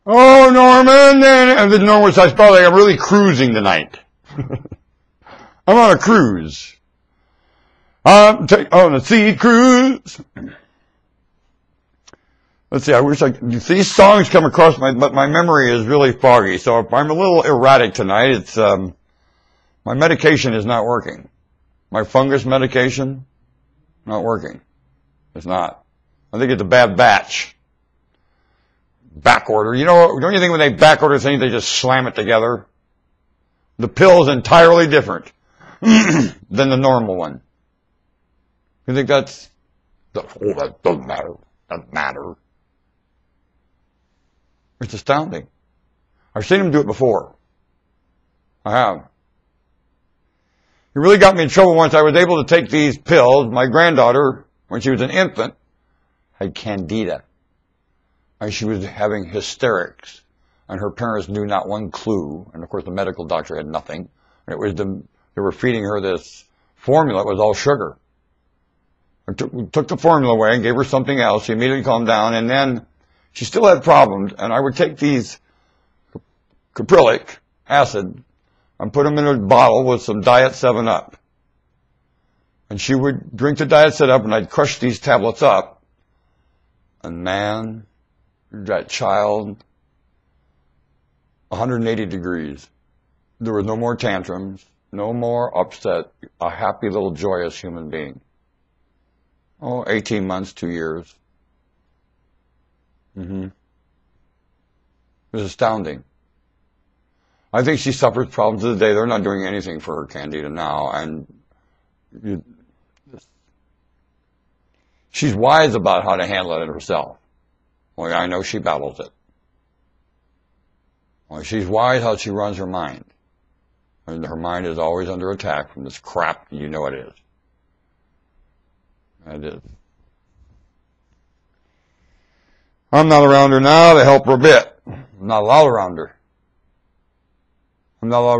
Oh, Norman, and then Norman says, "Probably I'm really cruising tonight. I'm on a cruise. On a sea cruise." Let's see, I wish these songs come across but my memory is really foggy, so if I'm a little erratic tonight, it's, my medication is not working. My fungus medication, not working. It's not. I think it's a bad batch. Back order. Don't you think when they back order things, they just slam it together? The pill is entirely different than the normal one. You think that doesn't matter. Doesn't matter. It's astounding. I've seen him do it before. I have. He really got me in trouble once. I was able to take these pills. My granddaughter, when she was an infant, had candida. And she was having hysterics. And her parents knew not one clue. And of course the medical doctor had nothing. They were feeding her this formula. It was all sugar. We took the formula away and gave her something else. She immediately calmed down. And then she still had problems, and I would take these caprylic acid and put them in a bottle with some Diet 7-Up. And she would drink the Diet 7-Up, and I'd crush these tablets up. And man, that child, 180 degrees. There was no more tantrums, no more upset, a happy little joyous human being. 18 months, 2 years. It was astounding. I think she suffers problems to the day. They're not doing anything for her candida now, and she's wise about how to handle it herself. Only I know she battles it. Only she's wise how she runs her mind. And her mind is always under attack from this crap, it is. It is. I'm not around her now to help her a bit. I'm not allowed around her. I'm not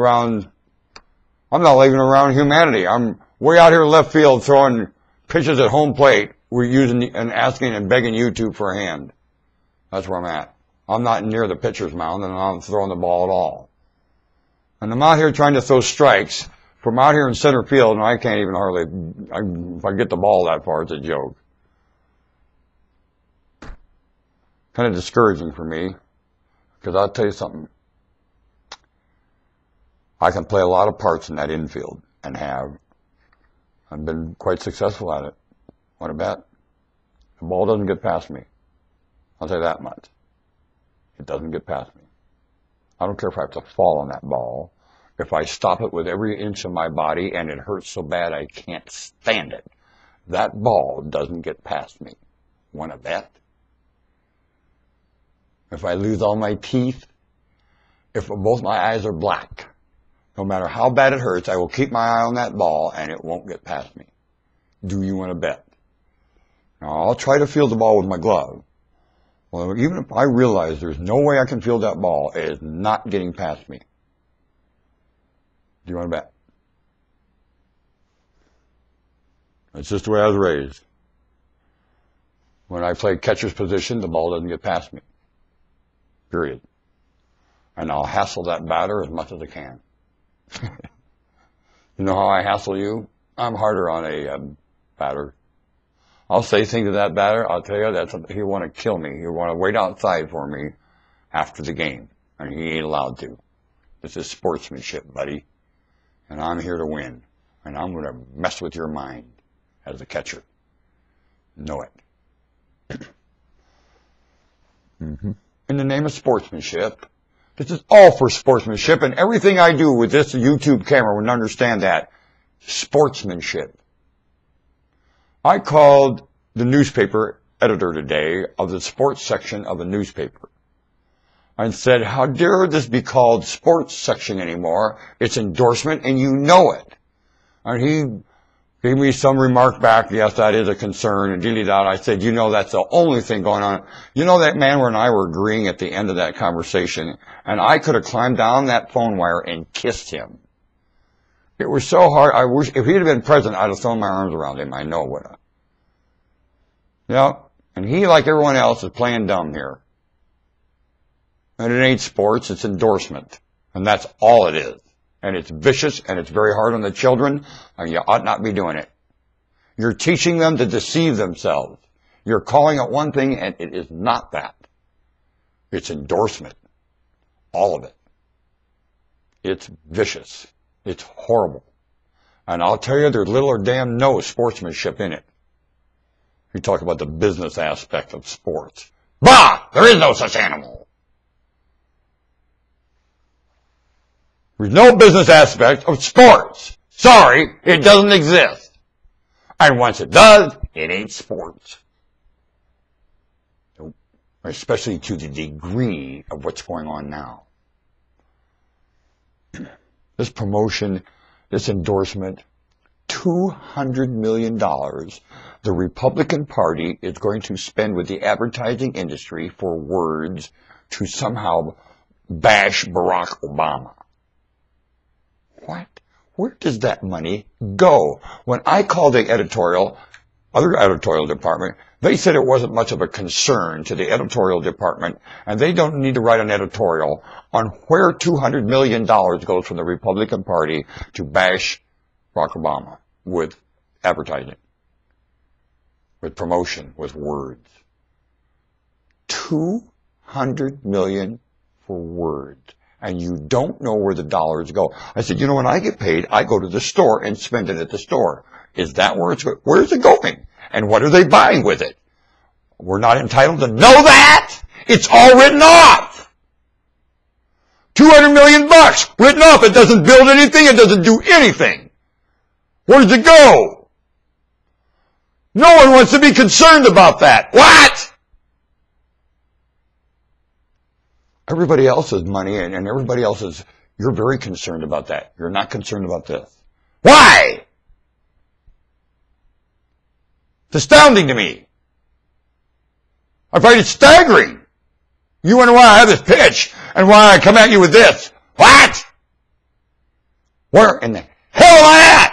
even around humanity. I'm way out here in left field throwing pitches at home plate. We're using and asking and begging YouTube for a hand. That's where I'm at. I'm not near the pitcher's mound and I'm not throwing the ball at all. And I'm out here trying to throw strikes from out here in center field, and I can't even if I get the ball that far, it's a joke. Kind of discouraging for me, because I'll tell you something. I can play a lot of parts in that infield, and have. I've been quite successful at it. Want to bet? The ball doesn't get past me. I'll tell you that much. It doesn't get past me. I don't care if I have to fall on that ball. If I stop it with every inch of my body and it hurts so bad I can't stand it, that ball doesn't get past me. Want to bet? If I lose all my teeth, if both my eyes are black, no matter how bad it hurts, I will keep my eye on that ball and it won't get past me. Do you want to bet? Now, I'll try to field the ball with my glove. Well, even if I realize there's no way I can field that ball, it is not getting past me. Do you want to bet? That's just the way I was raised. When I play catcher's position, the ball doesn't get past me. Period. And I'll hassle that batter as much as I can. You know how I hassle you? I'm harder on a batter. I'll say things to that batter, I'll tell you, he'll want to kill me. He'll want to wait outside for me after the game. And he ain't allowed to. This is sportsmanship, buddy. And I'm here to win. And I'm going to mess with your mind as a catcher. Know it. In the name of sportsmanship, this is all for sportsmanship, and everything I do with this YouTube camera would understand that. Sportsmanship. I called the newspaper editor today of the sports section of the newspaper and said, how dare this be called sports section anymore? It's endorsement and you know it. And he gave me some remark back, yes, that is a concern, and dilly-dot. I said, that's the only thing going on. That man and I were agreeing at the end of that conversation, and I could have climbed down that phone wire and kissed him. It was so hard. I wish, if he'd have been present, I'd have thrown my arms around him. I know would have. Yeah, and he, like everyone else, is playing dumb here. And it ain't sports, it's endorsement. And that's all it is. And it's vicious and it's very hard on the children, and you ought not be doing it. You're teaching them to deceive themselves. You're calling it one thing and it is not that. It's endorsement. All of it. It's vicious. It's horrible. And I'll tell you, there's little or damn no sportsmanship in it. You talk about the business aspect of sports. Bah! There is no such animal. There's no business aspect of sports. Sorry, it doesn't exist. And once it does, it ain't sports. Nope. Especially to the degree of what's going on now. This promotion, this endorsement, $200 million the Republican Party is going to spend with the advertising industry for words to somehow bash Barack Obama. What? Where does that money go? When I called the other editorial department, they said it wasn't much of a concern to the editorial department, and they don't need to write an editorial on where $200 million goes from the Republican Party to bash Barack Obama with advertising, with promotion, with words. $200 million for words. And you don't know where the dollars go. I said, when I get paid, I go to the store and spend it at the store. Is that where it's going? Where is it going? And what are they buying with it? We're not entitled to know that. It's all written off. $200 million written off. It doesn't build anything. It doesn't do anything. Where does it go? No one wants to be concerned about that. What? Everybody else's money and everybody else's, you're very concerned about that. You're not concerned about this. Why? It's astounding to me. I find it staggering. You wonder why I have this pitch and why I come at you with this. What? Where in the hell am I at?